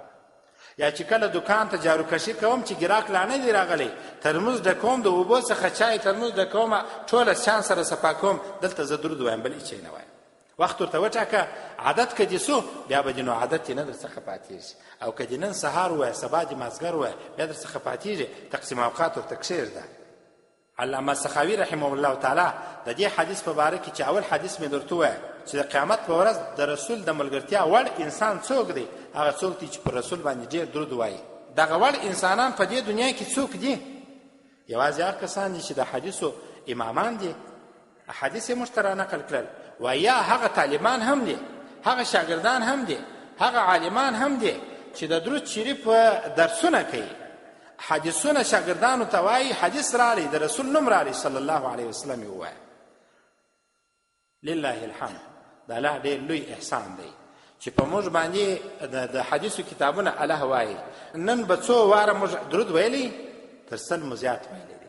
[SPEAKER 1] یا چې کله دکان ته جاروکشي کوم چې ګراک لا نه دی راغلی، ترموز ډکوم، د اوبو څخه چای ترموز ډکوم، ټوله شان سره صفا کوم، دلته زه درود وایم، بل هېڅ شی نه وایم. وخت ورته وټاکه، عادت که دې سو بیا به دې نو عادت یې نه در څخه پاتېږي. او که دې نن سهار ووایه، سبا دې مازدګر ووایه، بیا در څخه پاتېږي. تقسیم اوقات ورته کښېږده. علامه سخاوي رحمه الله تعالی د دې حدیث په باره کې چې اول حدیث مې درته ووایه چې د قیامت په ورځ د رسول د ملګرتیا وړ انسان څوک دی؟ هغه څوک دی چې پر رسول باندې ډېر درود وایي. دغه وړ انسانان په دې دنیا کې څوک دي؟ یوازې هغه کسان دي چې د حدیثو امامان دي، احادیث یې موږ ته رانقل کړل، و یا هغه طالبان هم دي، هغه شاګردان هم دي، هغه عالمان هم دي چې د درود شریف درسونه کوي. حدیثونه شاګردانو ته وایي، حدیث رالی د رسول نوم رالی صلی الله علیه وسلم یې ووایه. لله الحمد. د الله ډېر لوی احسان دی چې په موږ باندې د حدیثو کتابونه الله وایي. نن به څو واره موږ درود ویلی؟ تر 100 مو زیات ویلی دی.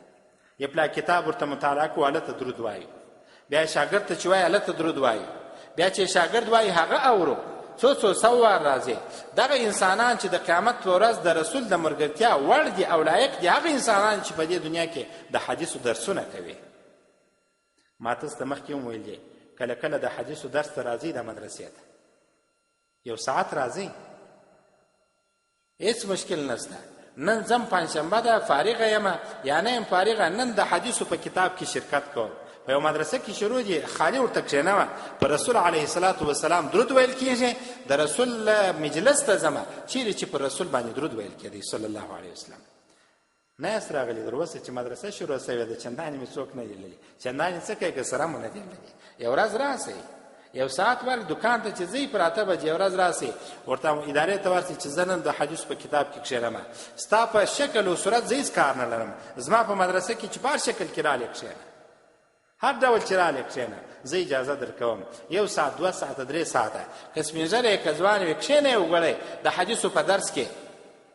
[SPEAKER 1] یو پلا کتاب ورته مطالعه کوو، هلته درود وایو. بیا شاګرد ته چې وایي هلته درود وایو. بیا چې شاګرد وایي هغه اورو، څو سوار راځي. دغه انسانان چې د قیامت په ورځ د رسول د ملګرتیا وړ دي او لایق دي، هغه انسانان چې په دې دنیا کې د حدیثو درسونه کوي. ما تاسو ته مخکې هم ویل، کله کله د حدیثو درس ته راځي د مدرسې ته، 1 ساعت راځي، هیڅ مشکل نشته. نن ځم پنجشنبه ده، فارغه یم یا نه یم فارغه، نن د حدیثو په کتاب کې شرکت کوم. په یو مدرسه کې شروع دي، خالي ورته کښېنوه، په رسول علیه الصلاة والسلام درود ویل کېږي. د رسول مجلس ته ځمه چیرې چې پر رسول باندې درود ویل کېدی صلی الله علیه وسلم. نه یاست راغلي در اوسه چې مدرسه شروع سوې ده، چندانې مې څوک نه دی لیدلی. چندانې څه کوي که سره مو نه دی لیدلی. یو ورځ راسئ، 1 ساعت ور دکان ته چې ځئ پر 8 بجې یو ورځ راسئ، ورته ادارې ته ورسئ چې زه نن د حدیث په کتاب کې کښېنم، ستا په شکل او صورت زه هېڅ کار نه لرم، زما په مدرسه کې چې په هر شکل کې رالې کښېنه، هر ډول چې رالې کښېنه، زه اجازه در کوم. 1 ساعت 2 ساعته 3 ساعته که سپین ږیری که ځوان وي کښېنئ وګورئ د حدیثو په درس کې،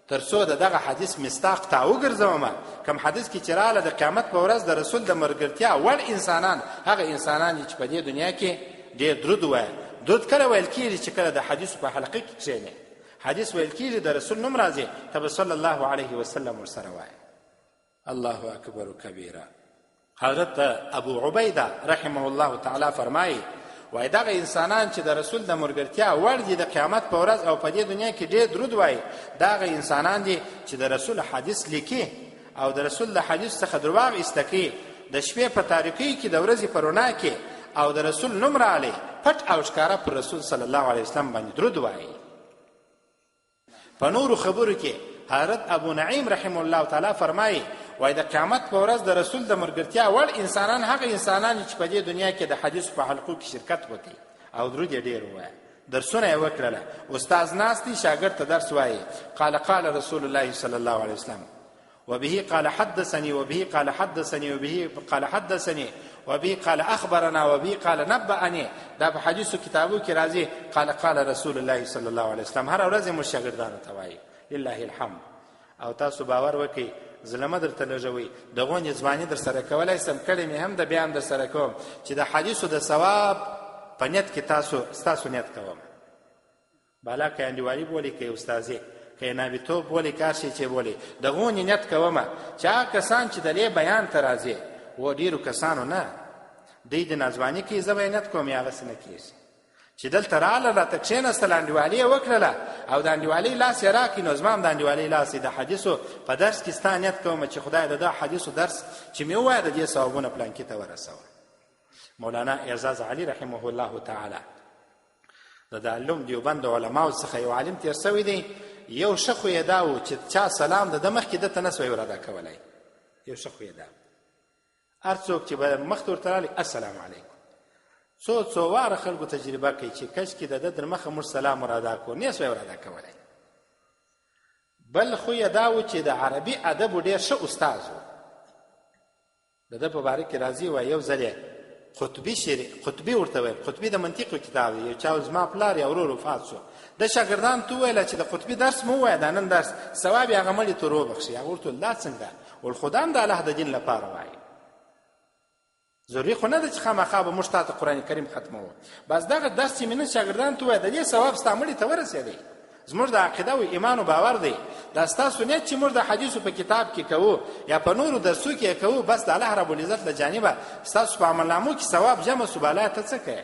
[SPEAKER 1] تر څو د دغه حدیث مصداق تا وګرځومه. کوم حدیث کې چې راله د قیامت په ورځ د رسول د ملګرتیا وړ انسانان، هغه انسانان دي چې په دې دنیا کې ډېر درود وایي. درود کله ویل کېږي چې کله د حدیثو په حلقه کې کښېنئ، حدیث ویل کېږي د رسول نوم راځي، ته به صلی الله علیه وسلم ورسره وایي. الله اکبر کبیره. حضرت ابو عبیده رحمه الله تعالی فرمایي، وای دغه انسانان چې د رسول د ملګرتیا وړ دي د قیامت په ورځ او په دې دنیا کې ډېر درود وایي، دغه انسانان دي چې د رسول حدیث لیکي او د رسول د حدیث څخه درواغ ایسته کوي، د شپې په تاریکۍ کې د ورځې په رڼا کې او د رسول نوم رالی پټ او ښکاره پر رسول صلی الله علیه وسلم باندې درود وایي. په نورو خبرو کې حضرت ابو نعیم رحمه الله تعالی فرمایي، وای د قیامت په ورځ د رسول د ملګرتیا وړ انسانان هغه انسانان چې په دې دنیا کې د حدیث په حلقو کې شرکت وکړي او درود یې ډېر ووایه، درسونه یې وکړله، استاد ناست دی شاګرد ته درس وایي، قال رسول الله صلی الله علیه وسلم وبه قال حدثني وبه قال حدثني وبه قال حدثني وبه قال اخبرنا وبه قال نبأني. دا په حدیثو کتابو کې راځي قال رسول الله صلی الله علیه وسلم. هر ورځ مو شاګردانو ته وایي. لله الحمد. او تاسو باور وکئ ظلمه درته لږوي، د غونې ځواني در سره کولی سم، کړی مې هم د بیا هم در سره کوم چې د حدیثو د ثواب په نیت کې ستاسو نیت کوم. بالا که انډیوالي بولي که استازي که نابیتوب بولي کار شي چې بولي، د غونې نیت کومه چې هغه کسان چې د دې بیان ته راځي و ډېرو کسانو نه دوی د ناځواني کې زه به نیت کوم یا هغسې نه کېږي چې دلته راله راته کښېنستل انډیوالي یې وکړله او د انډیوالۍ لاس یې راکړي، نو زما هم د انډیوالۍ لاس د حدیثو په درس کې ستا نیت کوم چې خدای د دا حدیثو درس چې مې ووایه د دې ثوابونه پلانکي ته ورسوه. مولانا اعزاز علي رحمه الله تعالی د دارالعلوم دیوبند علماو څخه یو عالم تېر سوی دی، یو ښه خو یې دا و چې چا سلام د ده مخکې ده ته نه سوی ورده کولی، یو ښه خو یې دا هر څوک چې به مخ ته ورته راغلی السلام علیکم. څو واره خلکو تجربه کوي چې کشکې د ده در مخه موږ سلام ور ادا کړو، نه سوی ور ادا کولی. بل خو یې دا و چې د عربي ادبو ډېر ښه استاذ و. د ده په باره کې راځي وایي یو ځل قطبي ورته ویل، قطبي د منطقو کتاب دی، یو چا زما پلار یا ورور وفات شو، د شاګردانو ته وویله چې د قطبي درس مو ووایه، دا نن درس ثواب یې هغه مړي ته وبخښي. هغه ورته ویل دا څنګه؟ ویل خو دا هم د الله د دین لپاره وایي، ضروري خو نه ده چې خامخا به موږ تا ته قرآن کریم ختموو. بس دغه درس چې مې نن شاګردانو ته ووایه د دې ثواب ستا مړي ته ورسېدی. زموږ د عقیده او ایمان او باور دی دا ستاسو نیت چې موږ د حدیثو په کتاب کې کوو یا په نورو درسو کې کوو، بس د الله رب العزت له جانبه ستاسو په عملنامو کې ثواب جمع سو، بالا ته څه کوې؟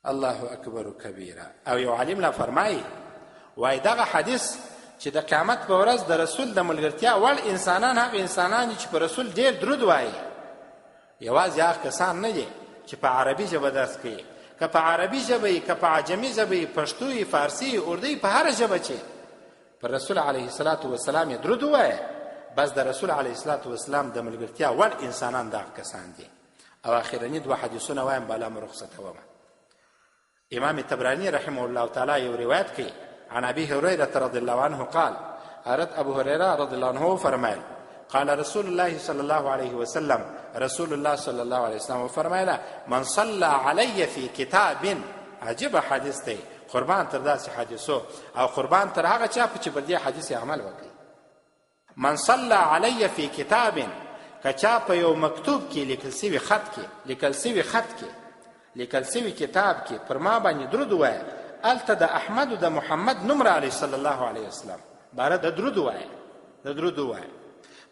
[SPEAKER 1] الله اکبر کبیره. او یو عالم لا فرمایي وایي دغه حدیث چې د قیامت په ورځ د رسول د ملګرتیا وړ انسانان هغه انسانان دي چې په رسول ډېر درود وایي. یوازې هغه کسان نه دي چې په عربي ژبه درس کوي، که په عربي ژبه یې، که په عجمي ژبه یې، پښتو یې، فارسي یې، اردو یې، په هره ژبه چې پر رسول علیه الصلاة والسلام یې درود ووایه، بس د رسول علیه الصلاة والسلام د ملګرتیا وړ انسانان دغه کسان دي. او اخرني دوه حدیثونه وایم بالا مې رخصتومه. امام طبراني رحمه الله تعالی یو روایت کوي عن ابي هريره رضي الله عنه قال، حضرت ابو هريره رضي الله عنه فرمایل قال رسول الله صلى الله عليه وسلم، رسول الله صلى الله عليه وسلم فرمایله من صلى علي في كتاب. عجیب حدیث دی، قربان تر داسې حدیثو او قربان تر هغه چا چې پر دې حدیث عمل وکړي. من صلى علي في كتاب، که چا په یو مکتوب کې لیکل سوي کتاب کې پر ما باندې درود وایه، الته د احمد او د محمد نوم راغلی صلی الله علیه وسلم، باره د درود وایه.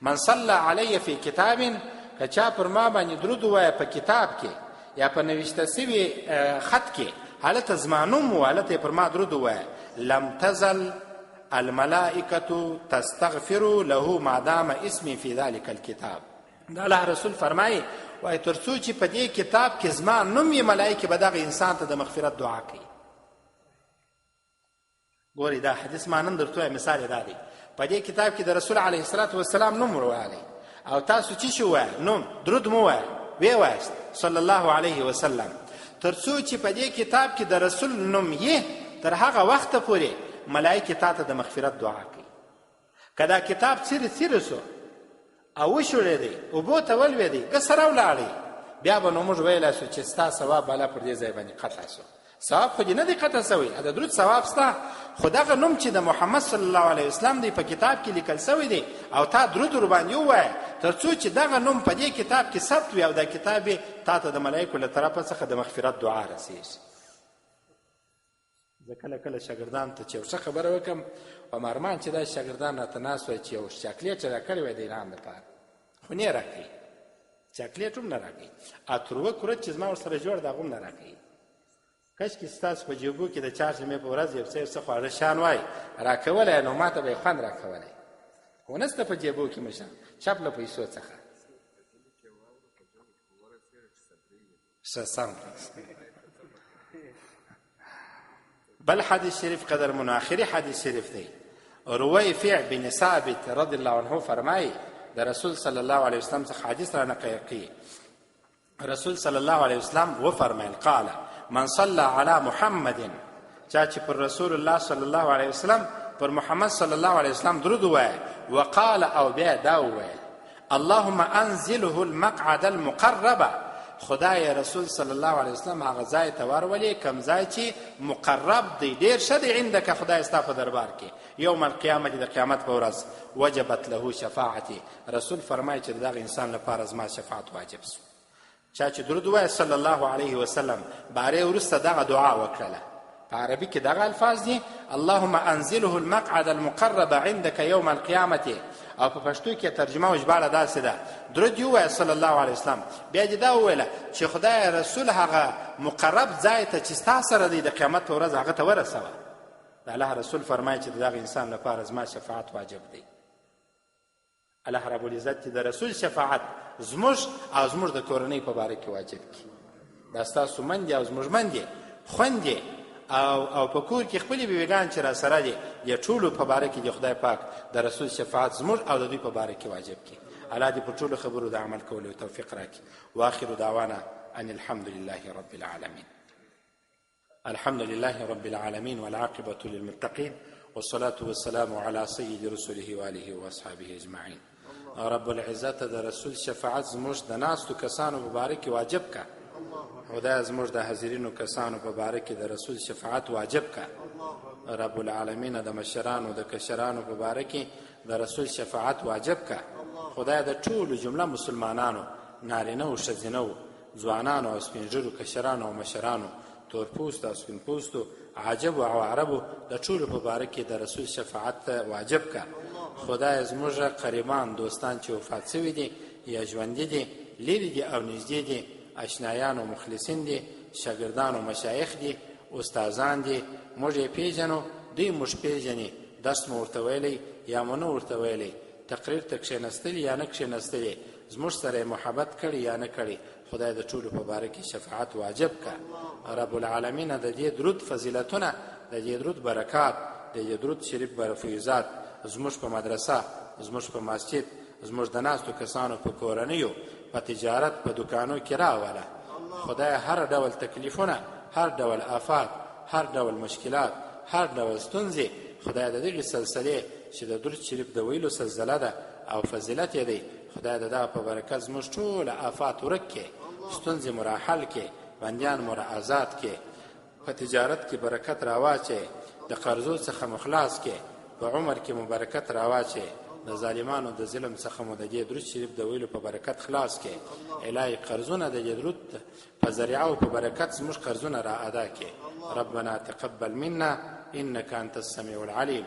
[SPEAKER 1] من صلى علي في كتاب، که چا پر ما باندې درود وایه په کتاب کې یا په نوشته سوي خط کې، حالت زما نوم و، حالت پر ما درود وایه، لم تزل الملائکة تستغفر له ما دام اسمي في ذلك الكتاب. دا الله رسول فرمایي وایي تر څو چې په دې کتاب کې زما نوم یې، ملایکې به دغه انسان ته د مغفرت دعا کوي. ګورې دا حدیث ما نن درته وایم، مثال یې دا دی، په دې کتاب کې د رسول علیه الصلاة والسلام نوم وروالی، او تاسو چې شو وایه نوم درود مو وایه ویې وایست صلی الله علیه وسلم، تر څو چې په دې کتاب کې د رسول نوم یې، تر هغه وخته پورې ملایکې تا ته د مغفرت دعا کوي. که دا کتاب څیرې سو او وشړېدی، اوبو ته ولوېدی، که سره ولاړی، بیا به نو موږ ویلی سو چې ستا ثواب بالا پر دې ځای باندې قطع سو. ثواب خو دې نه دی قطع سوی، د درود ثواب ستا، خو دغه نوم چې د محمد صلی الله علیه وسلم دی په کتاب کې لیکل سوی دی او تا درود ورباندې ووایه، تر څو چې دغه نوم په دې کتاب کې ثبت وي او دا کتاب یې تا ته د ملایکو له طرفه څخه د مغفرت دعا رسېږي. زه کله کله شاګردانو ته چې یو ښه خبره وکړم، په ارمان چې دا شاګردان راته ناست وای چې یو چاکلیټ راکړی وای د انعام لپاره، خو نه یې راکوي، چاکلیټ هم نه راکوي، اتروه کورت چې زما ورسره جوړ د هغه هم نه راکوي. کاشکې ستاسو په جیبو کې د چهارشنبې په ورځ یو څه خواړه شان وای راکولی، نو ما ته به یې خوند راکولی، خو نسته په جیبو کې مشان چپ له پیسو څخه. سم بل حدیث شریف قدر مناخری حدیث شریف دی. رویفع بن ثابت رضی الله عنه فرمایي د رسول صلی الله علیه وسلم څخه حدیث را نقل کړي. رسول صلی الله علیه وسلم و فرمایل قال من صلى على محمد، چا چې پر رسول الله صلی الله علیه وسلم پر محمد صلی الله علیه وسلم درود وایي، وقال او بیا دا وایي اللهم انزله المقعد المقرب، خدای رسول صلی الله علیه وسلم هغه ځای ته ورولې کوم ځای چې مقرب دی، ډېر ښه دی عندک خدای ستا په دربار کې، یوم القیامت د قیامت په ورځ، وجبت له شفاعتي، رسول فرمایي چې دغه انسان لپاره زما شفاعت واجب سو. چا چې درود وایي صلی الله علیه وسلم باره وروسته دغه دعا وکړله، په عربي کې دغه الفاظ دي اللهم انزله المقعد المقرب عندك يوم القيامة، او په پښتو کې ترجمه او ژباړه داسې ده درود یې ووایه صلی الله علیه وسلم، بیا دې دا وویله چې خدای رسول هغه مقرب ځای ته چې ستا سره دی د قیامت په ورځ هغه ته ورسوه. د الله رسول فرمایي چې د دغه انسان لپاره زما شفاعت واجب دی. الله رب العزت د رسول شفاعت زموږ او زموږ د کورنۍ په باره کې واجب کړي. دا ستاسو مندې او زموږ مندې خوندې او په کور کې خپلې بیویګان چې را سره دي د ټولو په باره کې د خدای پاک د رسول شفاعت زموږ او د دوی په باره کې واجب کړي. الله دې په ټولو خبرو د عمل کولو توفیق راکړي. واخر دعوانا ان الحمد لله رب العالمين. الحمد لله رب العالمين والعاقبة للمتقين والصلاة والسلام على سيد رسله وآله وأصحابه أجمعين. رب العزت د رسول شفاعت زموږ د ناستو کسانو په باره کې واجب کا. خدای زموږ د حاضرینو کسانو په باره کې د رسول شفاعت واجب کا. رب العالمین د مشرانو د کشرانو په باره کې د رسول شفاعت واجب کا. خدای د ټولو جمله مسلمانانو نارینه او ښځینه ځوانانو او سپینږیرو کشرانو او مشرانو تورپوستو او سپین پوستو عجبو او عربو د ټولو په باره کې د رسول شفاعت واجب کا. خدای زموږ قریبان دوستان چې وفات شوي دي یا ژوندي دي لرې دي او نږدې دي اشنایان او مخلصین دي شاګردان او مشایخ دي استادان دي موږ یې پیژنو دوی موږ پیژني درس مو ورته ویلی یا مو نه ورته ویلی تقریر ته کښېنستلي یا نه کښېنستلي زموږ سره محبت کړي یا نه کړي خدای د ټولو په باره کې شفاعت واجب کا. رب العالمین د دې درود فضیلتونه د دې درود برکات د دې درود شریف برفیوزات زموږ په مدرسه زموږ په مسجد زموږ د ناستو کسانو په کورنیو په تجارت په دکانو کې راوله. خدای هر ډول تکلیفونه هر ډول آفات هر ډول مشکلات هر ډول ستونزې خدای د دغې سلسلې چې د درود شریف د ویلو سلسله ده او فضیلت یې دی خدای د دغه په برکت زموږ ټول آفات ورک کړي ستونزې مو راحل کړي بندیان مو آزاد کړي په تجارت کې برکت راواچوي د قرضو څخه مو خلاص کړي په عمر کې مو برکت راواچوي د ظالمانو د ظلم څخه مو د دې درود شریف د ویلو په برکت خلاص کړي. الهي قرضونه د دې درود په ذریعه او په برکت زموږ قرضونه را ادا کړي. ربنا تقبل منا انك انت السميع العليم.